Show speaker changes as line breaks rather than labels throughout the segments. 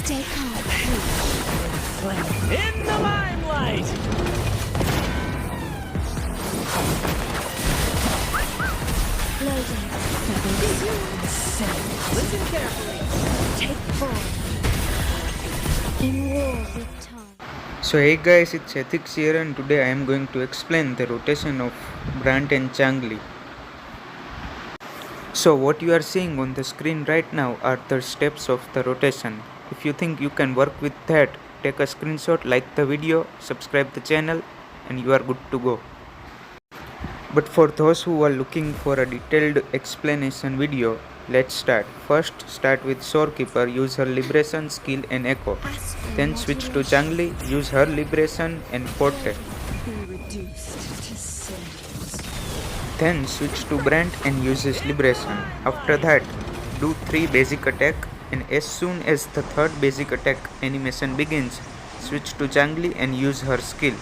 Stay calm.
In the limelight!
Loading.
Listen carefully.
Take form. In war with time.
So hey guys, it's ETHIX here and today I am going to explain the rotation of Brant and Changli. So what you are seeing on the screen right now are the steps of the rotation. If you think you can work with that, take a screenshot, like the video, subscribe the channel and you are good to go. But for those who are looking for a detailed explanation video, let's start. First, start with Shorekeeper, use her liberation, skill and echo. Then switch to Changli, use her liberation and forte. Then switch to Brant and use his liberation. After that, do 3 basic attack and as soon as the 3rd basic attack animation begins, switch to Changli and use her skill.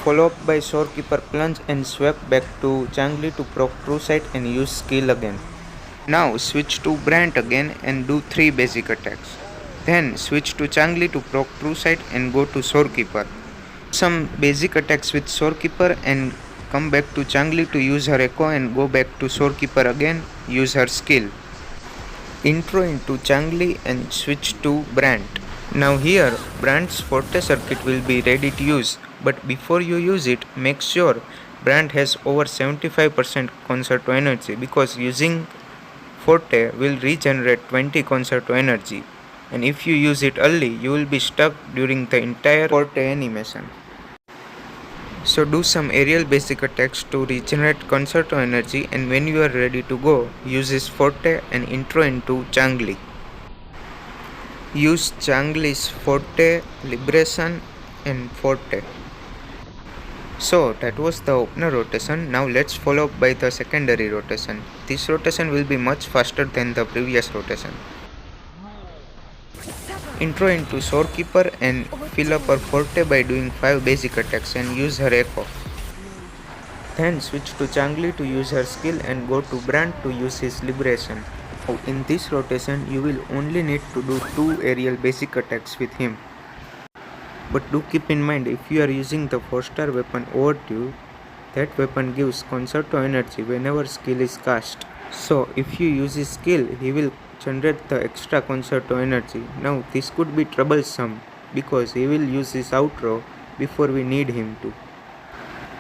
Follow up by Shorekeeper plunge and swap back to Changli to proc true sight and use skill again. Now switch to Brant again and do 3 basic attacks. Then switch to Changli to proc true sight and go to Shorekeeper. Some basic attacks with Shorekeeper and come back to Changli to use her echo and go back to Shorekeeper again, use her skill. Intro into Changli and switch to Brant. Now here Brant's forte circuit will be ready to use, but before you use it, make sure Brant has over 75% concerto energy because using forte will regenerate 20 concerto energy, and if you use it early you will be stuck during the entire forte animation. So do some aerial basic attacks to regenerate concerto energy, and when you are ready to go, use this forte and intro into Changli. Use Changli's forte, liberation and forte. So that was the opener rotation. Now let's follow up by the secondary rotation. This rotation will be much faster than the previous rotation. Intro into Shorekeeper and fill up her forte by doing 5 basic attacks and use her echo. Then switch to Changli to use her skill and go to Brant to use his liberation. Now in this rotation you will only need to do 2 aerial basic attacks with him. But do keep in mind, if you are using the 4-star weapon Overture, that weapon gives concerto energy whenever skill is cast. So if you use his skill, he will generate the extra concerto energy. Now this could be troublesome because he will use his outro before we need him to.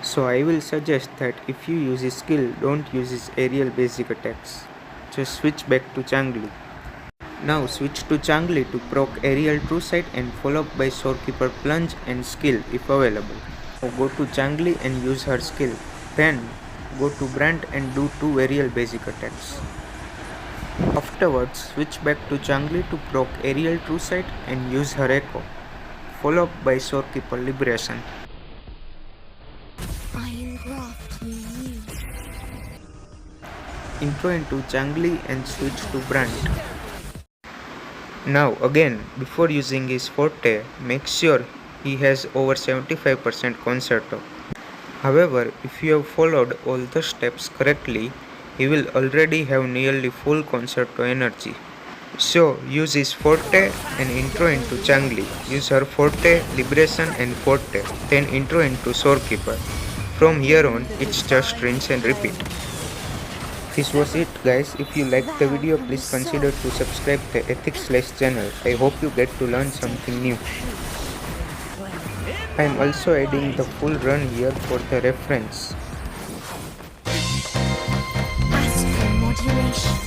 So I will suggest that if you use his skill, don't use his aerial basic attacks. Just switch back to Changli. Now switch to Changli to proc aerial true sight and follow up by Shorekeeper plunge and skill if available. Now go to Changli and use her skill. Then go to Brant and do 2 aerial basic attacks. Afterwards switch back to Changli to proc aerial true sight and use her echo. Follow up by Shorekeeper liberation.
I engraft you new.
Intro into Changli and switch to Brant. Now again, before using his forte, make sure he has over 75% concerto. However, if you have followed all the steps correctly, he will already have nearly full concerto energy. So use his forte and intro into Changli. Use her forte, liberation and forte, then intro into Shorekeeper. From here on, it's just rinse and repeat. This was it guys. If you liked the video, please consider to subscribe the ETHIX channel. I hope you get to learn something new. I am also adding the full run here for the reference.
Astral modulation.